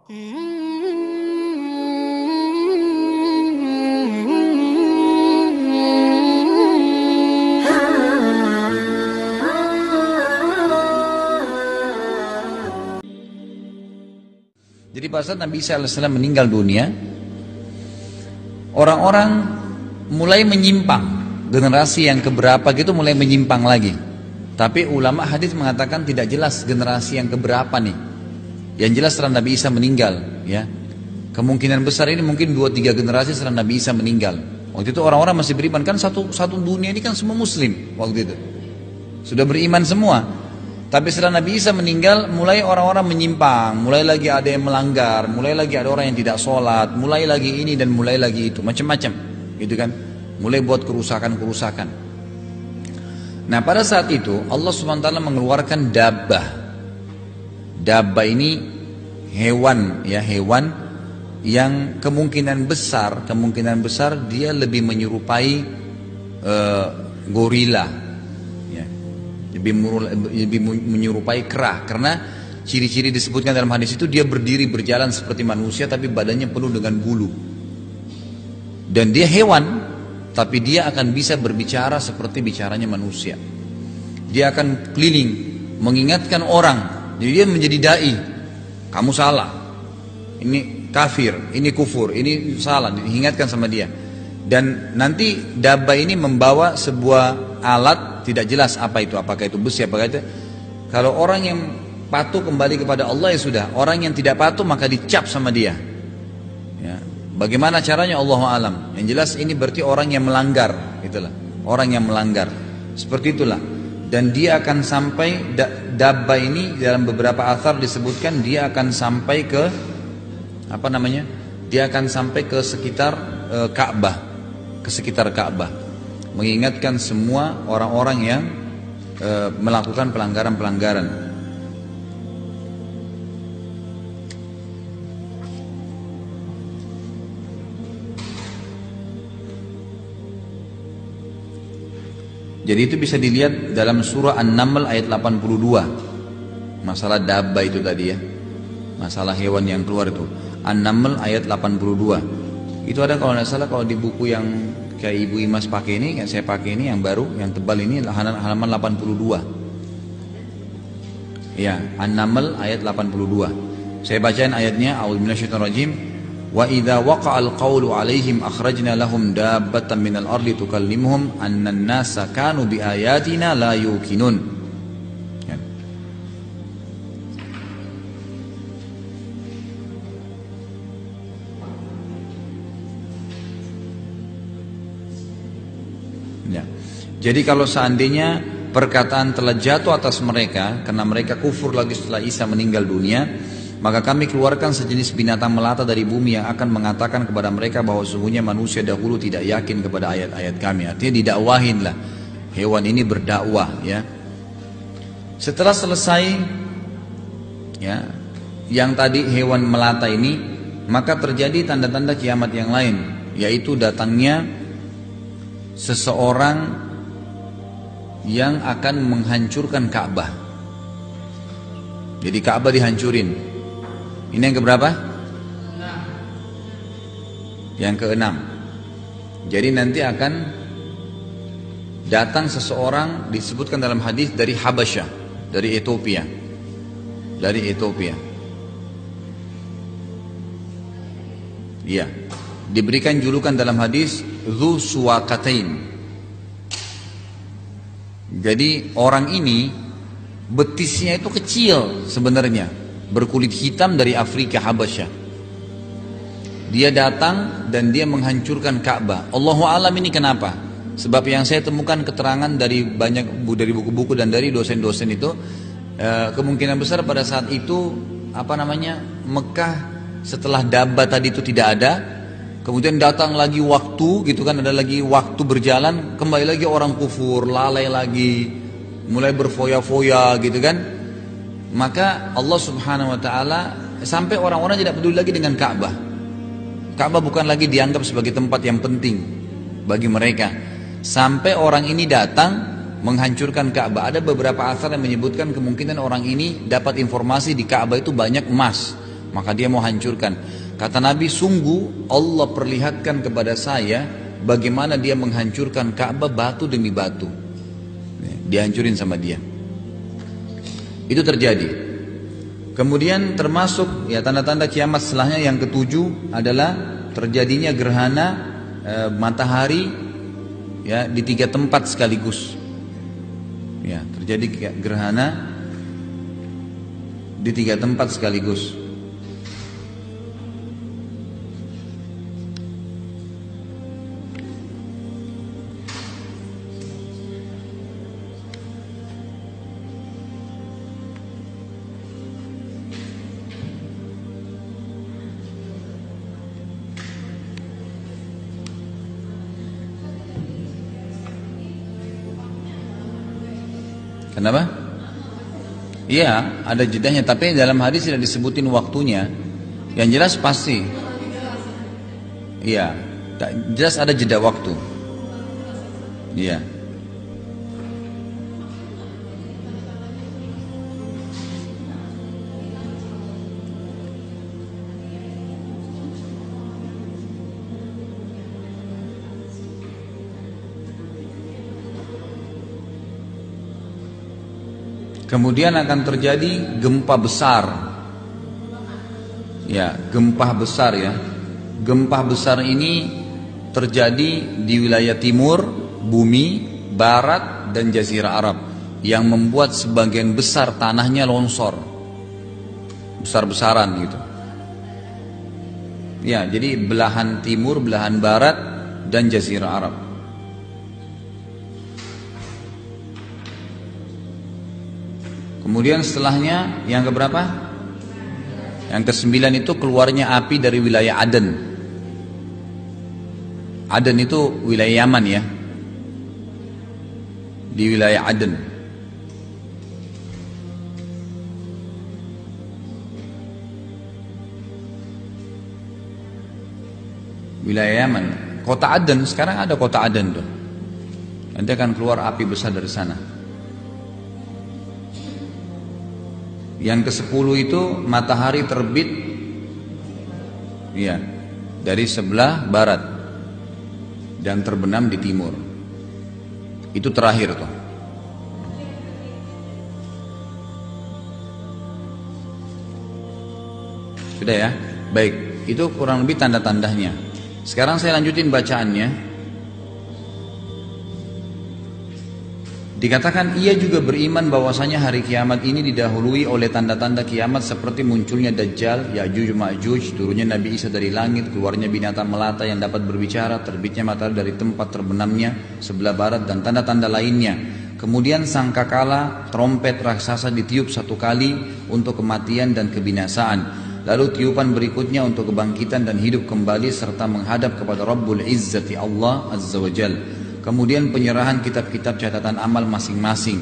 Jadi pada saat Nabi Isa AS meninggal dunia, orang-orang mulai menyimpang. Generasi yang keberapa gitu mulai menyimpang lagi. Tapi ulama hadis mengatakan tidak jelas generasi yang keberapa nih. Yang jelas setelah Nabi Isa meninggal, ya. Kemungkinan besar ini mungkin 2-3 generasi setelah Nabi Isa meninggal. Waktu itu orang-orang masih beriman, kan satu dunia ini kan semua muslim waktu itu. Sudah beriman semua. Tapi setelah Nabi Isa meninggal, mulai orang-orang menyimpang, mulai lagi ada yang melanggar, mulai lagi ada orang yang tidak sholat, mulai lagi ini dan mulai lagi itu, macam-macam, gitu kan? Mulai buat kerusakan-kerusakan. Nah pada saat itu Allah SWT mengeluarkan dabbah. Dabbah ini hewan, ya, hewan yang kemungkinan besar dia lebih menyerupai gorila, ya. Lebih menyerupai kera, karena ciri-ciri disebutkan dalam hadis itu dia berdiri berjalan seperti manusia tapi badannya penuh dengan bulu. Dan dia hewan, tapi dia akan bisa berbicara seperti bicaranya manusia. Dia akan keliling mengingatkan orang. Jadi dia menjadi dai. Kamu salah, ini kafir, ini kufur, ini salah, diingatkan sama dia. Dan nanti dabbah ini membawa sebuah alat, tidak jelas apa itu, apakah itu besi, apakah itu. Kalau orang yang patuh kembali kepada Allah ya sudah, orang yang tidak patuh maka dicap sama dia, ya. Bagaimana caranya Allahu alam. Yang jelas ini berarti orang yang melanggar, itulah, orang yang melanggar. Seperti itulah. Dan dia akan sampai dabbah ini dalam beberapa athar disebutkan dia akan sampai ke apa namanya? Dia akan sampai ke sekitar Ka'bah, ke sekitar Ka'bah, mengingatkan semua orang-orang yang melakukan pelanggaran-pelanggaran. Jadi itu bisa dilihat dalam surah An-Naml ayat 82. Masalah dabbah itu tadi ya. Masalah hewan yang keluar itu. An-Naml ayat 82. Itu ada kalau tidak salah kalau di buku yang kayak Ibu Imas pakai ini, yang saya pakai ini yang baru, yang tebal ini halaman 82. Ya, An-Naml ayat 82. Saya bacain ayatnya, A'udzu minasyaitonir rajim. Wa idza waqa'al qawlu 'alaihim akhrajna lahum dabbatan minal ardi tukallimuhum annan nasa kanu biayatina la yuqinun. Ya. Ya. Jadi kalau seandainya perkataan telah jatuh atas mereka karena mereka kufur lagi setelah Isa meninggal dunia, maka kami keluarkan sejenis binatang melata dari bumi yang akan mengatakan kepada mereka bahwa sesungguhnya manusia dahulu tidak yakin kepada ayat-ayat kami. Artinya didakwahin lah, hewan ini berdakwah, ya. Setelah selesai, ya, yang tadi hewan melata ini, maka terjadi tanda-tanda kiamat yang lain, yaitu datangnya seseorang yang akan menghancurkan Ka'bah. Jadi Ka'bah dihancurin. Ini yang keberapa? Yang keenam. Jadi nanti akan datang seseorang, disebutkan dalam hadis dari Habasyah, dari Ethiopia. Dari Ethiopia. Iya. Diberikan julukan dalam hadis Dzu Suwaqatain. Jadi orang ini betisnya itu kecil sebenarnya, berkulit hitam dari Afrika Habasyah. Dia datang dan dia menghancurkan Ka'bah. Allahu alam ini kenapa? Sebab yang saya temukan keterangan dari dari buku-buku dan dari dosen-dosen itu, kemungkinan besar pada saat itu Mekah setelah dabbah tadi itu tidak ada, kemudian datang lagi waktu gitu kan, ada lagi waktu berjalan, kembali lagi orang kufur, lalai lagi, mulai berfoya-foya gitu kan. Maka Allah Subhanahu wa taala sampai orang-orang tidak peduli lagi dengan Ka'bah. Ka'bah bukan lagi dianggap sebagai tempat yang penting bagi mereka. Sampai orang ini datang menghancurkan Ka'bah. Ada beberapa asar yang menyebutkan kemungkinan orang ini dapat informasi di Ka'bah itu banyak emas. maka dia mau hancurkan. Kata Nabi, sungguh Allah perlihatkan kepada saya bagaimana dia menghancurkan Ka'bah batu demi batu. Dihancurin sama dia. Itu terjadi. Kemudian termasuk ya tanda-tanda kiamat setelahnya yang ketujuh adalah terjadinya gerhana matahari ya di 3 tempat sekaligus. Ya, terjadi gerhana di 3 tempat sekaligus. Kenapa? Iya, ada jedahnya, tapi dalam hadis tidak disebutin waktunya. Yang jelas pasti. Iya, jelas ada jeda waktu. Iya. Kemudian akan terjadi gempa besar. Ya, gempa besar ya. Gempa besar ini terjadi di wilayah timur bumi, barat dan jazirah Arab yang membuat sebagian besar tanahnya longsor. Besar-besaran gitu. Ya, jadi belahan timur, belahan barat dan jazirah Arab. Kemudian setelahnya yang keberapa? Yang ke-9 itu keluarnya api dari wilayah Aden. Aden itu wilayah Yaman ya. Di wilayah Aden. Wilayah Yaman. Kota Aden, sekarang ada kota Aden tuh. Nanti akan keluar api besar dari sana. Yang ke-10 itu matahari terbit ya, dari sebelah barat dan terbenam di timur. Itu terakhir tuh. Sudah ya? Baik, itu kurang lebih tanda-tandanya. Sekarang saya lanjutin bacaannya. Dikatakan ia juga beriman bahwasanya hari kiamat ini didahului oleh tanda-tanda kiamat seperti munculnya Dajjal, Ya'juj Ma'juj, turunnya Nabi Isa dari langit, keluarnya binatang melata yang dapat berbicara, terbitnya matahari dari tempat terbenamnya sebelah barat dan tanda-tanda lainnya. Kemudian sangkakala trompet raksasa ditiup 1 kali untuk kematian dan kebinasaan. Lalu tiupan berikutnya untuk kebangkitan dan hidup kembali serta menghadap kepada Rabbul Izzati Allah Azza wa Jalla. Kemudian penyerahan kitab-kitab catatan amal masing-masing.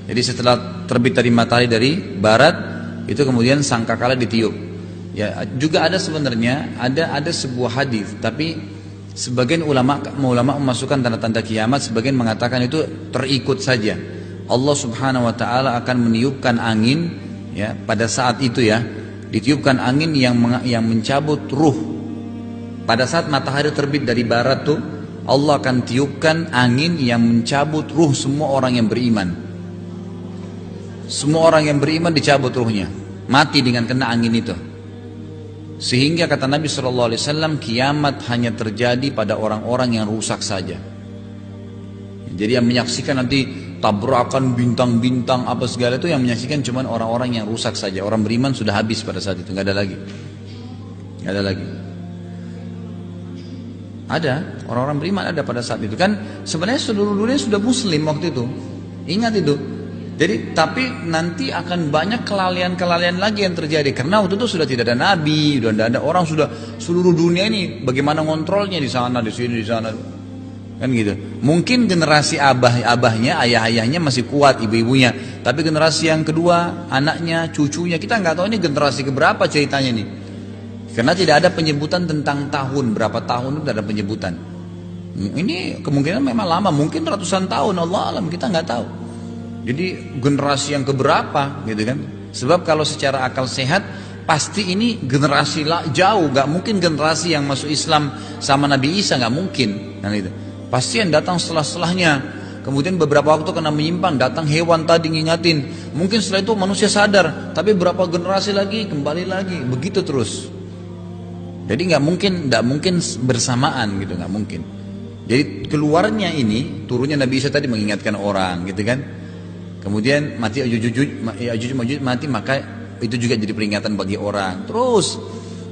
Jadi setelah terbit dari matahari dari barat, itu kemudian sangkakala ditiup. Ya, juga ada sebenarnya ada sebuah hadis, tapi sebagian ulama memasukkan tanda-tanda kiamat, sebagian mengatakan itu terikut saja. Allah Subhanahu wa taala akan meniupkan angin ya pada saat itu ya, ditiupkan angin yang mencabut ruh. Pada saat matahari terbit dari barat tuh Allah akan tiupkan angin yang mencabut ruh semua orang yang beriman. Semua orang yang beriman dicabut ruhnya, mati dengan kena angin itu. Sehingga kata Nabi SAW, kiamat hanya terjadi pada orang-orang yang rusak saja. Jadi yang menyaksikan nanti tabrakan bintang-bintang apa segala itu, yang menyaksikan cuma orang-orang yang rusak saja. Orang beriman sudah habis pada saat itu, nggak ada lagi. Nggak ada lagi. Ada orang-orang beriman ada pada saat itu kan, sebenarnya seluruh dunia sudah muslim waktu itu, ingat itu. Jadi tapi nanti akan banyak kelalaian-kelalaian lagi yang terjadi karena waktu itu sudah tidak ada nabi, sudah tidak ada orang, sudah seluruh dunia ini bagaimana ngontrolnya di sana, di sini, di sana, kan gitu. Mungkin generasi abahnya, ayah-ayahnya masih kuat, ibu-ibunya, tapi generasi yang kedua, anaknya, cucunya, kita nggak tahu ini generasi keberapa ceritanya nih. Karena tidak ada penyebutan tentang tahun, berapa tahun itu tidak ada penyebutan. Ini kemungkinan memang lama, mungkin ratusan tahun, Allah alam, kita nggak tahu. Jadi generasi yang keberapa gitu kan. Sebab kalau secara akal sehat, pasti ini generasi jauh, gak mungkin generasi yang masuk Islam sama Nabi Isa, gak mungkin. Nah, itu pasti yang datang setelahnya. Kemudian beberapa waktu kena menyimpang, datang hewan tadi ngingatin. Mungkin setelah itu manusia sadar, tapi berapa generasi lagi kembali lagi, begitu terus. Jadi nggak mungkin bersamaan gitu, nggak mungkin. Jadi keluarnya ini, turunnya Nabi Isa tadi mengingatkan orang, gitu kan. Kemudian mati Ya'juj Ma'juj mati, maka itu juga jadi peringatan bagi orang. Terus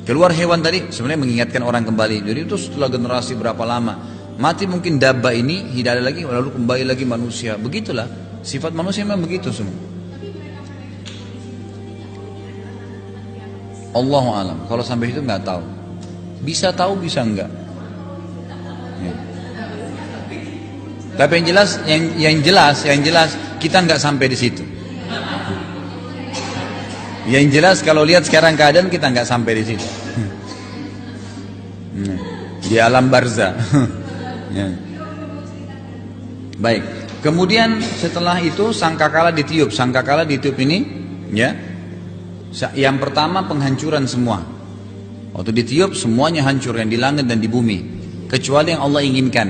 keluar hewan tadi sebenarnya mengingatkan orang kembali. Jadi itu setelah generasi berapa lama. Mati mungkin dabba ini, hidayah lagi, lalu kembali lagi manusia. Begitulah, sifat manusia memang begitu semua. Allahu a'lam. Kalau sampai itu nggak tahu. Bisa tahu, bisa enggak. Ya. Tapi yang jelas kita nggak sampai di situ. Yang jelas kalau lihat sekarang keadaan kita nggak sampai di situ. Di alam barzah. Ya. Baik. Kemudian setelah itu sangkakala ditiup. Sangkakala ditiup ini, ya. Yang pertama penghancuran semua. Waktu ditiup semuanya hancur, yang di langit dan di bumi, kecuali yang Allah inginkan.